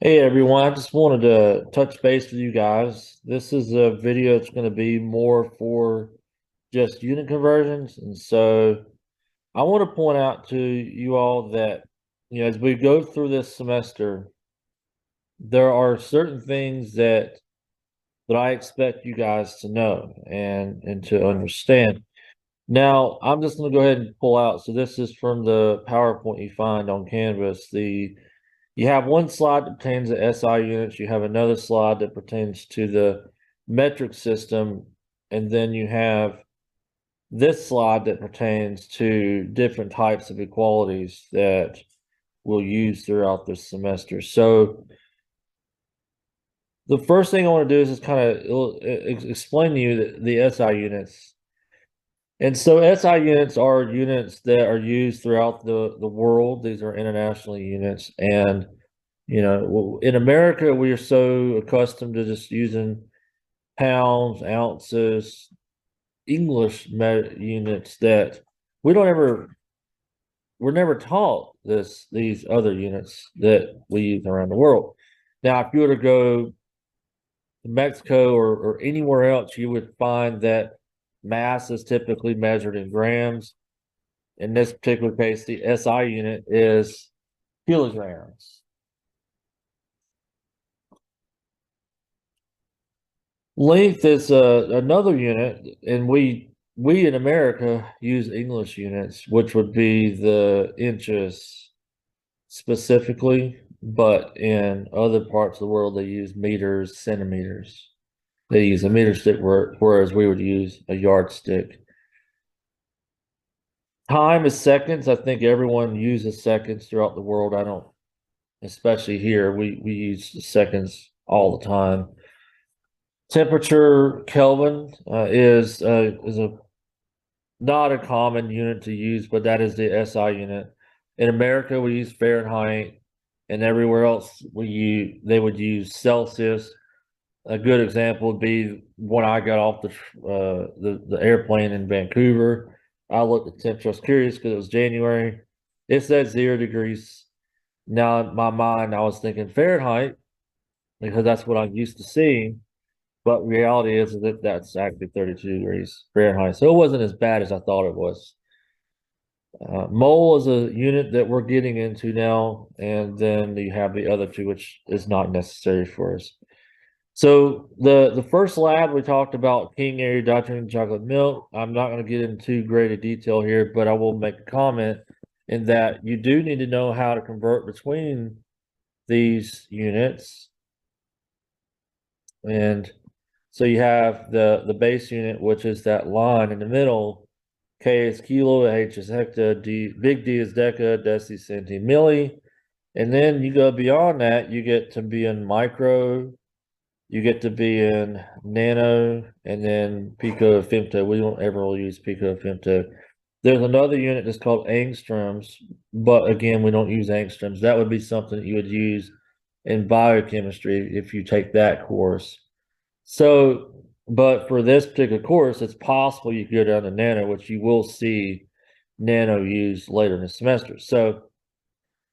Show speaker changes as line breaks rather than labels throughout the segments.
Hey everyone, I just wanted to touch base with you guys. This is a video that's going to be more for just unit conversions. And so I want to point out to you all that, as we go through this semester, there are certain things that I expect you guys to know and to understand. Now, I'm just going to go ahead and pull out. So this is from the PowerPoint you find on Canvas. You have one slide that pertains to SI units, you have another slide that pertains to the metric system, and then you have this slide that pertains to different types of equalities that we'll use throughout this semester. So the first thing I want to do is just kind of explain to you the SI units. And so SI units are units that are used throughout the world. These are international units. And in America, we are so accustomed to just using pounds, ounces, English units that we don't ever, we're never taught these other units that we use around the world. Now, if you were to go to Mexico or anywhere else, you would find that mass is typically measured in grams. In this particular case, the SI unit is kilograms. Length is another unit, and we in America use English units, which would be the inches specifically, but in other parts of the world they use meters, centimeters. They use a meter stick, whereas we would use a yardstick. Time is seconds. I think everyone uses seconds throughout the world. I don't, especially here, we use seconds all the time. Temperature Kelvin is a not a common unit to use, but that is the SI unit. In America, we use Fahrenheit, and everywhere else they would use Celsius. A good example would be when I got off the airplane in Vancouver. I looked at temperature. I was curious because it was January. It said 0 degrees. Now in my mind, I was thinking Fahrenheit because that's what I'm used to seeing. But reality is that that's actually 32 degrees Fahrenheit. So it wasn't as bad as I thought it was. Mole is a unit that we're getting into now, and then you have the other two, which is not necessary for us. So the first lab we talked about King Area drinking chocolate milk. I'm not going to get into great a detail here, but I will make a comment in that you do need to know how to convert between these units. And so you have the base unit, which is that line in the middle. K is kilo, H is hecta, big D is deca, deci, centi, milli. And then you go beyond that, you get to be in micro, you get to be in nano, and then pico, femto. We don't ever really use pico, femto. There's another unit that's called angstroms, but again, we don't use angstroms. That would be something that you would use in biochemistry if you take that course. So, but for this particular course, it's possible you could go down to nano, which you will see nano used later in the semester. So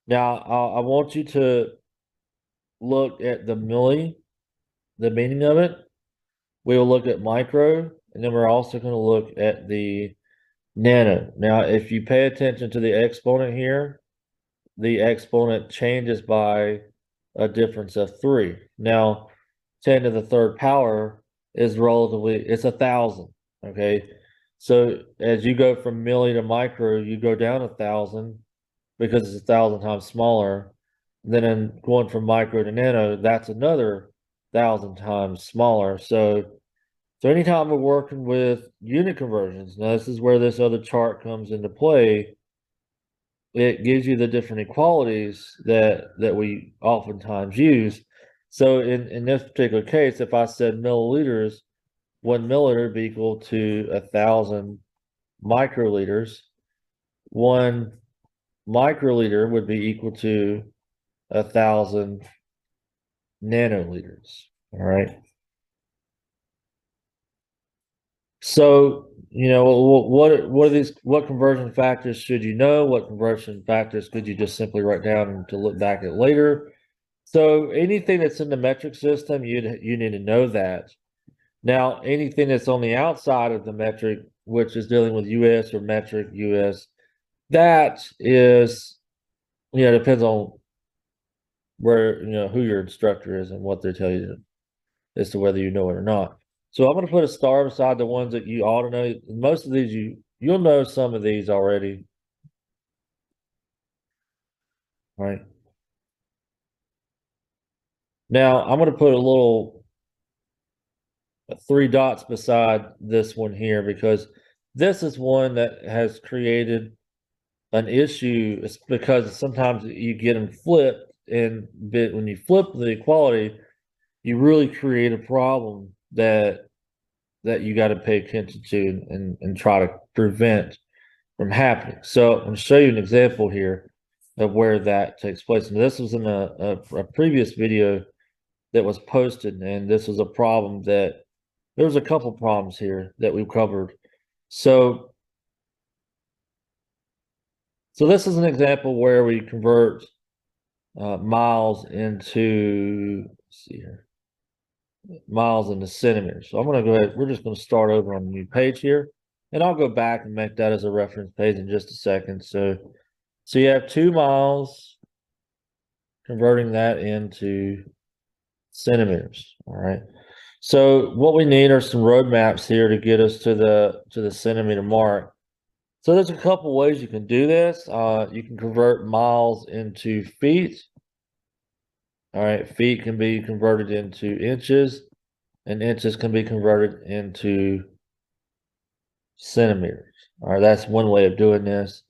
now I want you to look at the milli, the meaning of it. We will look at micro, and then we're also going to look at the nano. Now, if you pay attention to the exponent here, the exponent changes by a difference of 3. Now, 10 to the third power is relatively, it's 1,000, okay? So as you go from milli to micro, you go down 1,000 because it's 1,000 times smaller. Then in going from micro to nano, that's another 1,000 times smaller. So anytime we're working with unit conversions, now this is where this other chart comes into play. It gives you the different equalities that we oftentimes use. So in this particular case, if I said milliliters, 1 milliliter would be equal to 1,000 microliters. 1 microliter would be equal to 1,000 nanoliters. All right. So, what conversion factors should you know? What conversion factors could you just simply write down and to look back at later? So anything that's in the metric system, you need to know that. Now, anything that's on the outside of the metric, which is dealing with US or metric US, that is, depends on where, who your instructor is and what they tell you as to whether you know it or not. So I'm going to put a star beside the ones that you ought to know. Most of these you'll know some of these already. Right. Now I'm going to put a little 3 dots beside this one here because this is one that has created an issue. It's because sometimes you get them flipped, and when you flip the equality, you really create a problem that you got to pay attention to and try to prevent from happening. So I'm going to show you an example here of where that takes place. And this was in a previous video that was posted, and this was a problem that there was a couple problems here that we covered. So this is an example where we convert miles into, let's see here, miles into centimeters. So I'm going to go ahead. We're just going to start over on a new page here, and I'll go back and make that as a reference page in just a second. So you have 2 miles, converting that into centimeters. All right. So what we need are some road maps here to get us to the centimeter mark. So there's a couple ways you can do this. You can convert miles into feet. All right, feet can be converted into inches, and inches can be converted into centimeters. All right, that's one way of doing this.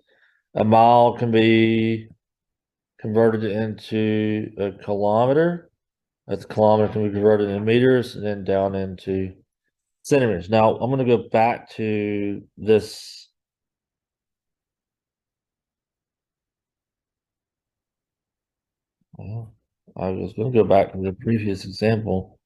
A mile can be converted into a kilometer. That's a kilometer can be converted into meters and then down into centimeters. Now I'm going to go back to this. Well, I was going to go back to the previous example.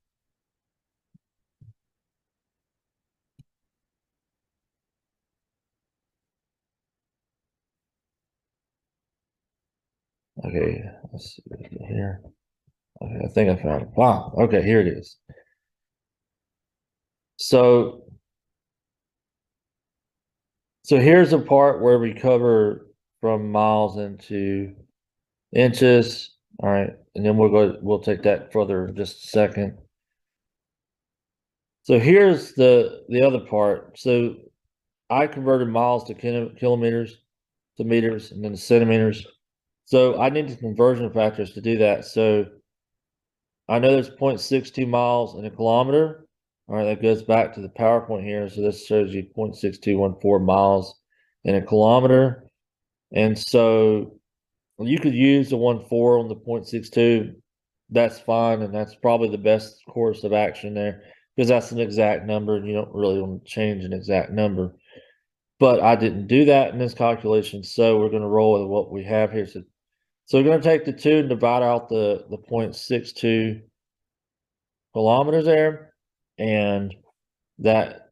Okay, let's see here. Okay, I think I found it. Wow. Okay, here it is. So here's a part where we cover from miles into inches. All right, and then we'll take that further in just a second. So here's the other part. So I converted miles to kilometers, to meters, and then to centimeters. So I need the conversion factors to do that. So I know there's 0.62 miles in a kilometer. All right, that goes back to the PowerPoint here. So this shows you 0.6214 miles in a kilometer. And so you could use the 1.4 on the 0.62. That's fine. And that's probably the best course of action there because that's an exact number and you don't really want to change an exact number. But I didn't do that in this calculation. So we're going to roll with what we have here. So we're going to take the 2 and divide out the 0.62 kilometers there, and that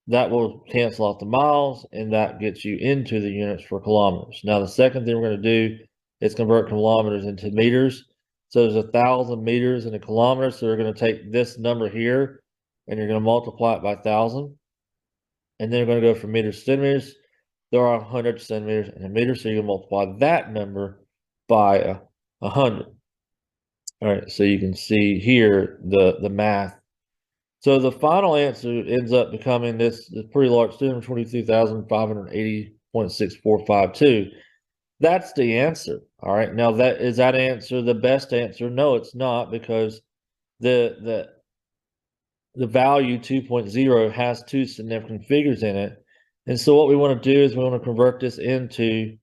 will cancel out the miles, and that gets you into the units for kilometers. Now the second thing we're going to do is convert kilometers into meters. So there's 1,000 meters in a kilometer. So we're going to take this number here and you're going to multiply it by 1,000, and then we're going to go from meters to centimeters. There are 100 centimeters in a meter, so you can multiply that number by 100. All right, so you can see here the math. So the final answer ends up becoming this pretty large 222,580.6452. That's the answer. All right. Now that answer the best answer? No, it's not, because the value 2.0 has 2 significant figures in it. And so what we want to do is we want to convert this into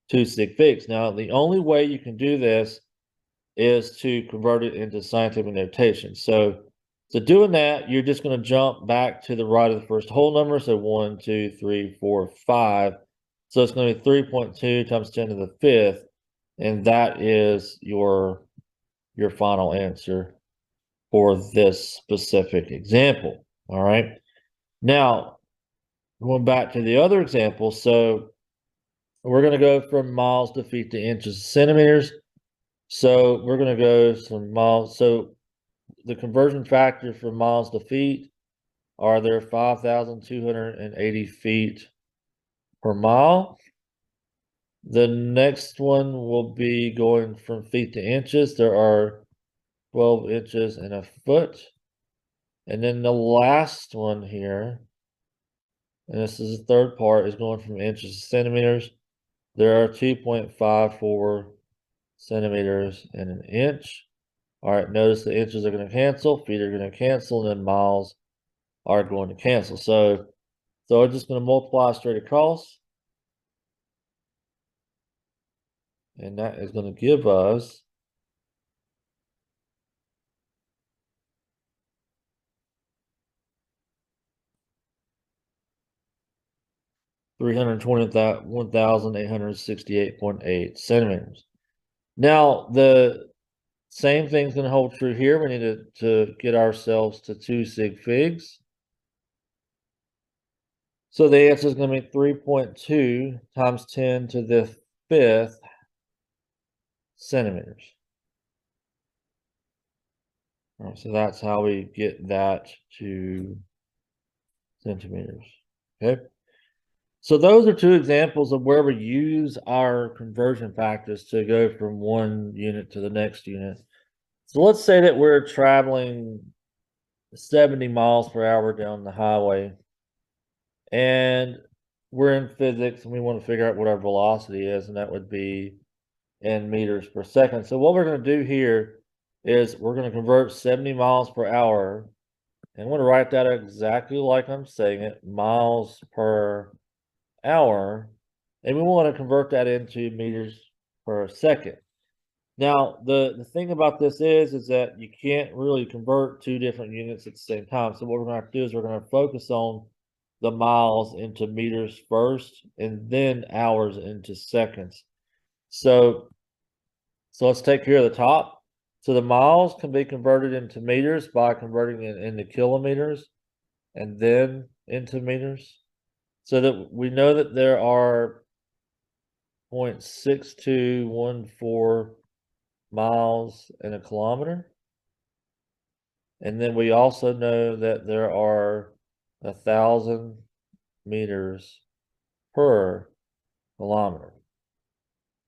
2 sig figs. Now the only way you can do this is to convert it into scientific notation. So doing that, you're just going to jump back to the right of the first whole number. So 1, 2, 3, 4, 5. So it's going to be 3.2 times 10 to the 5th. And that is your final answer for this specific example. All right. Now, going back to the other example. So we're going to go from miles to feet to inches to centimeters. So we're going to go some miles. So the conversion factor for miles to feet are there 5,280 feet per mile. The next one will be going from feet to inches. There are 12 inches in a foot. And then the last one here, and this is the third part, is going from inches to centimeters. There are 2.54 centimeters in an inch. All right, notice the inches are going to cancel, feet are going to cancel, and then miles are going to cancel. So I'm just going to multiply straight across. And that is going to give us 321,868.8 centimeters. Now, the same thing's going to hold true here. We need to get ourselves to 2 sig figs. So the answer is going to be 3.2 times 10 to the 5th centimeters. All right, so that's how we get that to centimeters. Okay. So those are two examples of where we use our conversion factors to go from one unit to the next unit. So let's say that we're traveling 70 miles per hour down the highway and we're in physics and we want to figure out what our velocity is, and that would be in meters per second. So what we're going to do here is we're going to convert 70 miles per hour, and I'm going to write that exactly like I'm saying it, miles per hour, and we want to convert that into meters per second. Now, the thing about this is that you can't really convert two different units at the same time. So what we're going to have to do is we're going to focus on the miles into meters first, and then hours into seconds. So let's take care of the top. So the miles can be converted into meters by converting it into kilometers and then into meters. So that we know that there are 0.6214 miles in a kilometer. And then we also know that there are 1,000 meters per kilometer.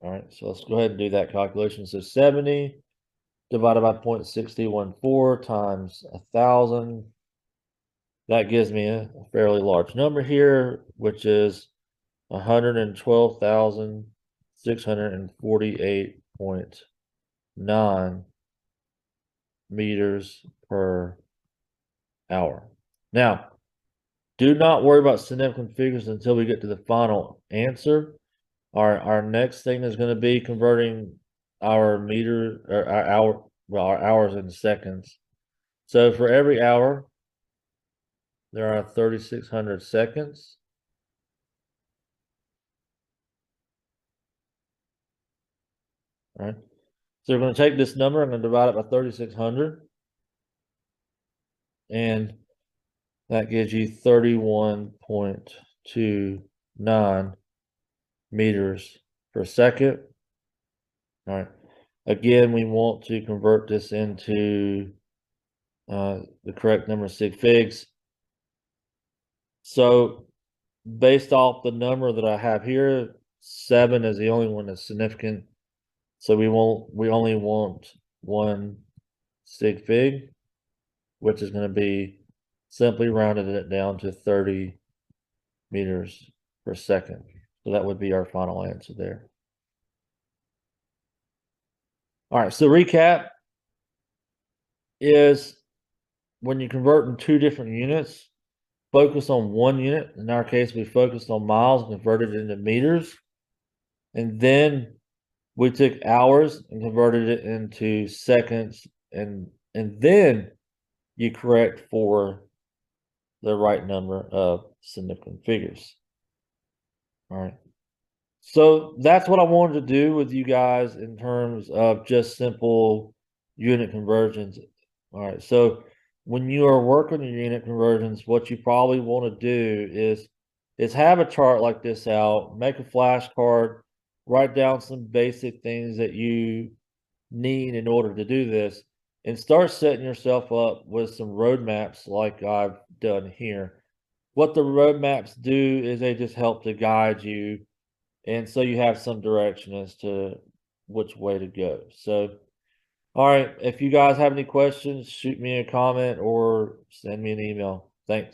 All right, so let's go ahead and do that calculation. So 70 divided by 0.6214 times 1,000. That gives me a fairly large number here, which is 112,648.9 meters per hour. Now, do not worry about significant figures until we get to the final answer. Our next thing is going to be converting our meter or our hour, well, our hours into seconds. So for every hour, there are 3,600 seconds. All right. So we're going to take this number, I'm going to divide it by 3,600. And that gives you 31.29 meters per second. All right. Again, we want to convert this into the correct number of sig figs. So based off the number that I have here, 7 is the only one that's significant. So we only want 1 sig fig, which is going to be simply rounded it down to 30 meters per second. So that would be our final answer there. All right, so recap is when you convert in two different units, focus on one unit. In our case, we focused on miles and converted it into meters. And then we took hours and converted it into seconds, and then you correct for the right number of significant figures. All right. So that's what I wanted to do with you guys in terms of just simple unit conversions. All right. So when you are working your unit conversions, what you probably want to do is have a chart like this out, make a flashcard, write down some basic things that you need in order to do this, and start setting yourself up with some roadmaps like I've done here. What the roadmaps do is they just help to guide you, and so you have some direction as to which way to go. So, all right, if you guys have any questions, shoot me a comment or send me an email. Thanks.